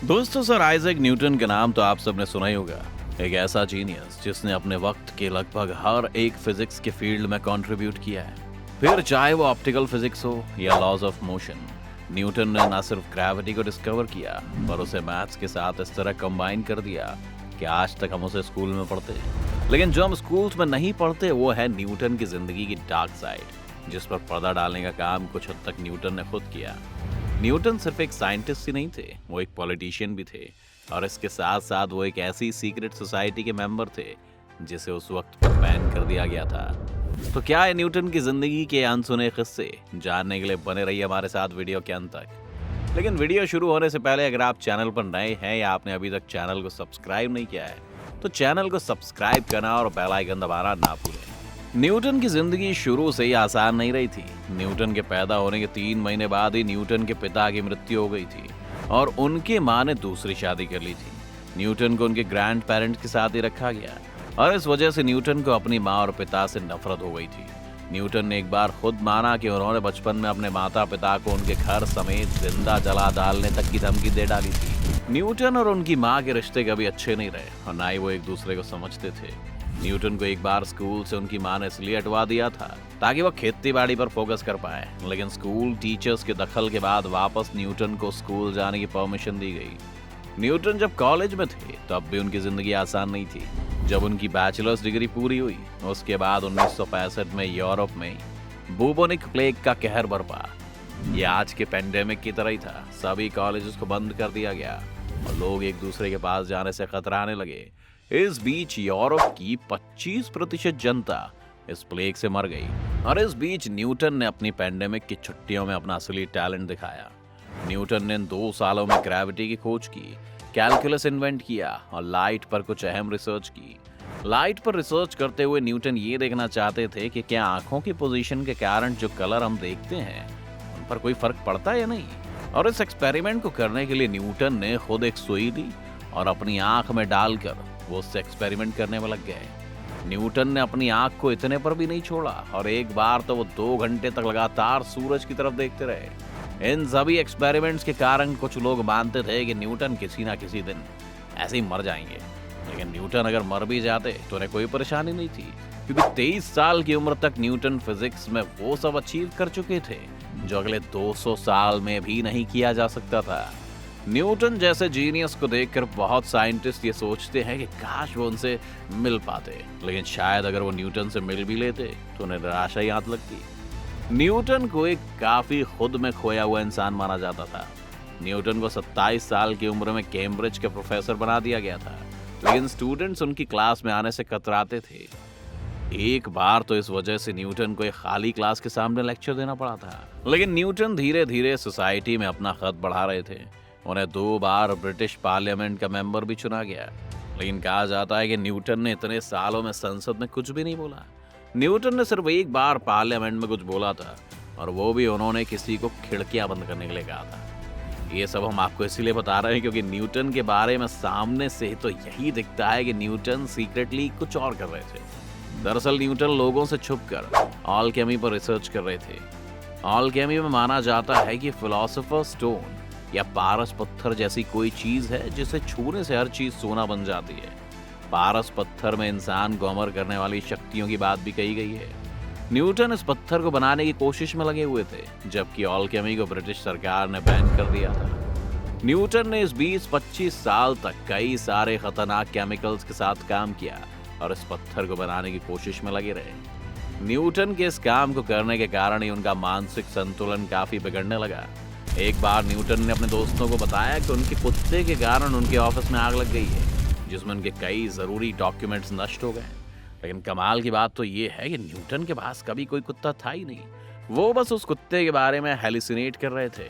दोस्तों, sir Isaac Newton का नाम तो आप सबने सुना ही होगा। एक ऐसा जीनियस जिसने अपने वक्त के लगभग हर एक फिजिक्स के फील्ड में कंट्रीब्यूट किया है। फिर चाहे वो ऑप्टिकल फिजिक्स हो या लॉज ऑफ मोशन, न्यूटन ने न सिर्फ ग्रेविटी को डिस्कवर किया पर उसे मैथ्स के साथ इस तरह कंबाइन कर दिया कि आज तक हम उसे स्कूल में पढ़ते। लेकिन जो हम स्कूल्स में नहीं पढ़ते वो है न्यूटन की जिंदगी की डार्क साइड, जिस पर पर्दा डालने का काम कुछ हद तक न्यूटन ने खुद किया। न्यूटन सिर्फ एक साइंटिस्ट ही नहीं थे, वो एक पॉलिटिशियन भी थे, और इसके साथ साथ वो एक ऐसी सीक्रेट सोसाइटी के मेंबर थे जिसे उस वक्त पर बैन कर दिया गया था। तो क्या है न्यूटन की जिंदगी के अनसुने किस्से, जानने के लिए बने रहिए हमारे साथ वीडियो के अंत तक। लेकिन वीडियो शुरू होने से पहले अगर आप चैनल पर नए हैं या आपने अभी तक चैनल को सब्सक्राइब नहीं किया है तो चैनल को सब्सक्राइब करना और बेल आइकन दबाना ना भूलें। न्यूटन की जिंदगी शुरू से ही आसान नहीं रही थी। न्यूटन के पैदा होने के 3 महीने बाद ही न्यूटन के पिता की मृत्यु हो गई थी और उनकी मां ने दूसरी शादी कर ली थी। न्यूटन को उनके ग्रैंड पेरेंट्स के साथ ही रखा गया और इस वजह से न्यूटन को अपनी मां और पिता से नफरत हो गई थी। न्यूटन ने एक बार खुद माना कि उन्होंने बचपन में अपने माता पिता को उनके घर समेत जिंदा जला डालने तक की धमकी दे डाली थी। न्यूटन और उनकी मां के रिश्ते कभी अच्छे नहीं रहे और ना ही वो एक दूसरे को समझते थे। न्यूटन को एक बार स्कूल से उनकी मां ने इसलिए हटवा दिया था ताकि वो खेती बाड़ी पर फोकस कर पाए, लेकिन स्कूल टीचर्स के दखल के बाद वापस न्यूटन को स्कूल जाने की परमिशन दी गई। न्यूटन जब कॉलेज में थे तब भी उनकी जिंदगी आसान नहीं थी। जब उनकी बैचलर्स डिग्री पूरी हुई उसके बाद 1965 में यूरोप में बुबोनिक प्लेग का कहर बरपा। ये आज के पेंडेमिक की तरह ही था। सभी कॉलेजेस को बंद कर दिया गया और लोग एक दूसरे के पास जाने से कतराने लगे। इस बीच यूरोप की 25% जनता इस प्लेग से मर गई और इस बीच न्यूटन ने अपनी पेंडेमिक की छुट्टियों में अपना असली टैलेंट दिखाया। न्यूटन ने 2 सालों में ग्रेविटी की खोज की, कैलकुलस इन्वेंट किया और लाइट पर कुछ अहम रिसर्च की। लाइट पर रिसर्च करते हुए न्यूटन ये देखना चाहते थे कि क्या आंखों की पोजीशन के कारण जो कलर हम देखते हैं उन पर कोई फर्क पड़ता है या नहीं। और इस एक्सपेरिमेंट को करने के लिए न्यूटन ने खुद एक सुई ली और अपनी आंख में डालकर वो उससे एक्सपेरिमेंट करने में लग गए। न्यूटन ने अपनी आंख को इतने पर भी नहीं छोड़ा और एक बार तो वो 2 घंटे तक लगातार सूरज की तरफ देखते रहे। इन सभी एक्सपेरिमेंट्स के कारण कुछ लोग मानते थे कि न्यूटन किसी ना किसी दिन ऐसे ही मर जाएंगे, लेकिन न्यूटन अगर मर भी जाते तो उन्हें कोई परेशानी नहीं थी, क्योंकि 23 साल की उम्र तक न्यूटन फिजिक्स में वो सब अचीव कर चुके थे जो अगले 200 साल में भी नहीं किया जा सकता था। न्यूटन जैसे जीनियस को देखकर बहुत साइंटिस्ट ये सोचते हैं कि काश वो उनसे मिल पाते, लेकिन शायद अगर वो न्यूटन से मिल भी लेते तो उन्हें निराशा ही हाथ लगती। न्यूटन को एक काफी खुद में खोया हुआ इंसान माना जाता था। न्यूटन को 27 साल की उम्र में कैम्ब्रिज के प्रोफेसर बना दिया गया था, लेकिन स्टूडेंट्स उनकी क्लास में आने से कतराते थे। एक बार तो इस वजह से न्यूटन को एक खाली क्लास के सामने लेक्चर देना पड़ा था। लेकिन न्यूटन धीरे धीरे सोसाइटी में अपना कद बढ़ा रहे थे। उन्हें 2 बार ब्रिटिश पार्लियामेंट का मेंबर भी चुना गया, लेकिन कहा जाता है कि न्यूटन ने इतने सालों में संसद में कुछ भी नहीं बोला। न्यूटन ने सिर्फ एक बार पार्लियामेंट में कुछ बोला था और वो भी उन्होंने किसी को खिड़कियां बंद करने के लिए कहा था। ये सब हम आपको इसीलिए बता रहे हैं क्योंकि न्यूटन के बारे में सामने से तो यही दिखता है कि न्यूटन सीक्रेटली कुछ और कर रहे थे। दरअसल न्यूटन लोगों से छुपकर ऑलकेमी पर रिसर्च कर रहे थे। ऑलकेमी में माना जाता है कि फिलोसोफर स्टोन या पारस पत्थर जैसी कोई चीज है जिसे छूने से हर चीज सोना बन जाती है। पारस पत्थर में इंसान को अमर करने वाली शक्तियों की बात भी कही गई है। न्यूटन इस पत्थर को बनाने की कोशिश में लगे हुए थे, जबकि ऑलकेमी को ब्रिटिश सरकार ने बैन कर दिया था। न्यूटन ने इस 20-25 साल तक कई सारे खतरनाक केमिकल्स के साथ काम किया और इस पत्थर को बनाने की कोशिश में लगे रहे। न्यूटन के इस काम को करने के कारण ही उनका मानसिक संतुलन काफी बिगड़ने लगा। एक बार न्यूटन ने अपने दोस्तों को बताया कि उनके कुत्ते के कारण उनके ऑफिस में आग लग गई है, जिसमें उनके कई जरूरी डॉक्यूमेंट्स नष्ट हो गए। लेकिन कमाल की बात तो ये है कि न्यूटन के पास कभी कोई कुत्ता था ही नहीं। वो बस उस कुत्ते के बारे में हेलिसिनेट कर रहे थे।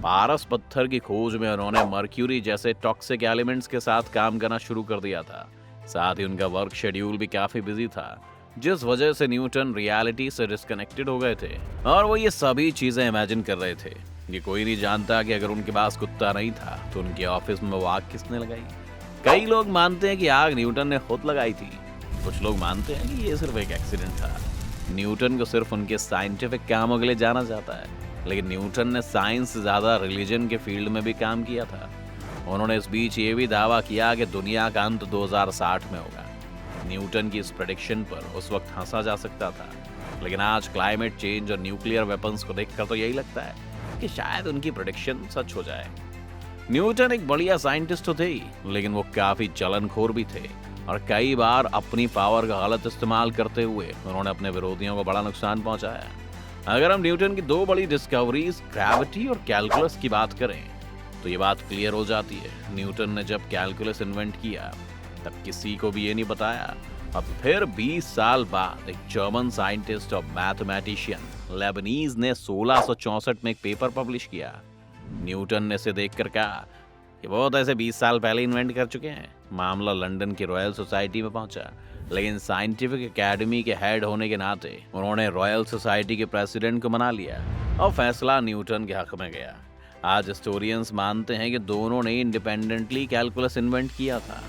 पारस पत्थर की खोज में उन्होंने मर्क्यूरी जैसे टॉक्सिक एलिमेंट्स के साथ काम करना शुरू कर दिया था। साथ ही उनका वर्क शेड्यूल भी काफी बिजी था, जिस वजह से न्यूटन रियलिटी से डिस्कनेक्टेड हो गए थे और वो ये सभी चीजें इमेजिन कर रहे थे। ये कोई नहीं जानता कि अगर उनके पास कुत्ता नहीं था तो उनके ऑफिस में वो आग किसने लगाई। कई लोग मानते हैं कि आग न्यूटन ने खुद लगाई थी, कुछ लोग मानते हैं कि ये सिर्फ एक एक्सीडेंट था। न्यूटन को सिर्फ उनके साइंटिफिक कामों के लिए जाना जाता है, लेकिन न्यूटन ने साइंस से ज्यादा रिलीजन के फील्ड में भी काम किया था। उन्होंने इस बीच ये भी दावा किया कि दुनिया का अंत 2060 में होगा। न्यूटन की इस प्रेडिक्शन पर उस वक्त हंसा जा सकता था, लेकिन आज क्लाइमेट चेंज और न्यूक्लियर वेपन्स को देखकर तो यही लगता है कि शायद उनकी प्रेडिक्शन सच हो जाए। न्यूटन एक बढ़िया साइंटिस्ट तो थे ही, लेकिन वो काफी जलनखोर भी थे और कई बार अपनी पावर का गलत इस्तेमाल करते हुए उन्होंने अपने विरोधियों को बड़ा नुकसान पहुंचाया। अगर हम न्यूटन की दो बड़ी डिस्कवरीज ग्रेविटी और कैलकुलस की बात करें तो ये बात क्लियर हो जाती है। न्यूटन ने जब कैलकुलस इन्वेंट किया तब किसी को भी ये नहीं बताया। अब फिर 20 साल बाद एक जर्मन साइंटिस्ट और मैथमेटिशियन लेबनीज ने 1664 में एक पेपर पब्लिश किया। न्यूटन ने इसे देखकर कहा कि वो तो ऐसे 20 साल पहले इन्वेंट कर चुके हैं। मामला लंदन की रॉयल सोसाइटी में पहुंचा, लेकिन साइंटिफिक एकेडमी के हेड होने के नाते उन्होंने रॉयल सोसाइटी के प्रेसिडेंट को मना लिया और फैसला न्यूटन के हक में गया। आज हिस्टोरियंस मानते हैं कि दोनों ने इंडिपेंडेंटली कैलकुलस इन्वेंट किया था।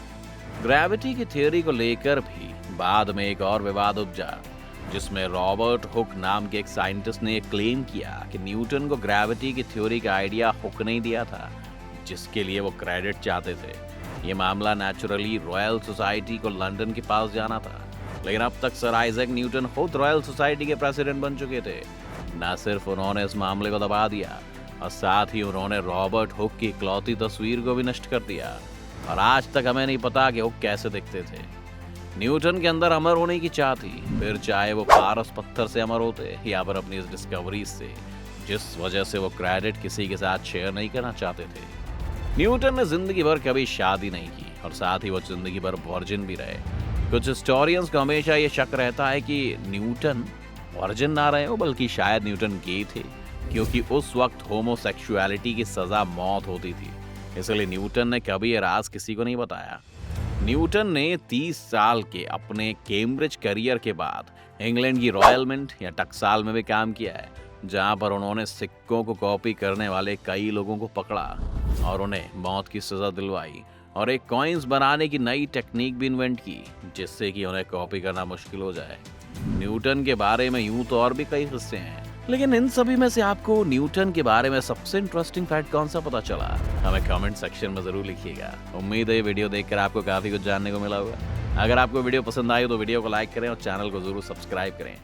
ग्रेविटी की थ्योरी को लेकर भी बाद में एक और विवाद उपजा, जिसमें रॉबर्ट हुक नाम के एक साइंटिस्ट ने क्लेम किया कि न्यूटन को ग्रेविटी की थ्योरी का आइडिया हुक नहीं दिया था, जिसके लिए वो क्रेडिट चाहते थे। ये मामला नेचुरली रॉयल सोसाइटी को लंदन के पास जाना था, लेकिन अब तक सर आइजैक न्यूटन खुद रॉयल सोसाइटी के प्रेसिडेंट बन चुके थे। न सिर्फ उन्होंने इस मामले को दबा दिया और साथ ही उन्होंने रॉबर्ट हुक की इकलौती तस्वीर को भी नष्ट कर दिया, और आज तक हमें नहीं पता कि हुक कैसे दिखते थे। न्यूटन के अंदर अमर होने की चाह थी, फिर चाहे वो पारस पत्थर से अमर होते या फिर अपनी इस डिस्कवरी से, जिस वजह से वो क्रेडिट किसी के साथ शेयर नहीं करना चाहते थे। न्यूटन ने जिंदगी भर कभी शादी नहीं की और साथ ही वो जिंदगी भर वर्जिन भी रहे। कुछ हिस्टोरियंस को हमेशा ये शक रहता है कि न्यूटन वर्जिन ना रहे हो, बल्कि शायद न्यूटन गे थे, क्योंकि उस वक्त होमोसेक्सुअलिटी की सजा मौत होती थी। इसलिए न्यूटन ने कभी ये राज किसी को नहीं बताया। न्यूटन ने 30 साल के अपने कैम्ब्रिज करियर के बाद इंग्लैंड की रॉयल मिंट या टकसाल में भी काम किया है, जहां पर उन्होंने सिक्कों को कॉपी करने वाले कई लोगों को पकड़ा और उन्हें मौत की सजा दिलवाई, और एक कॉइन्स बनाने की नई टेक्निक भी इन्वेंट की, जिससे कि उन्हें कॉपी करना मुश्किल हो जाए। न्यूटन के बारे में यूं तो और भी कई किस्से हैं, लेकिन इन सभी में से आपको न्यूटन के बारे में सबसे इंटरेस्टिंग फैक्ट कौन सा पता चला, हमें कमेंट सेक्शन में जरूर लिखिएगा। उम्मीद है ये वीडियो देखकर आपको काफी कुछ जानने को मिला होगा। अगर आपको वीडियो पसंद आई तो वीडियो को लाइक करें और चैनल को जरूर सब्सक्राइब करें।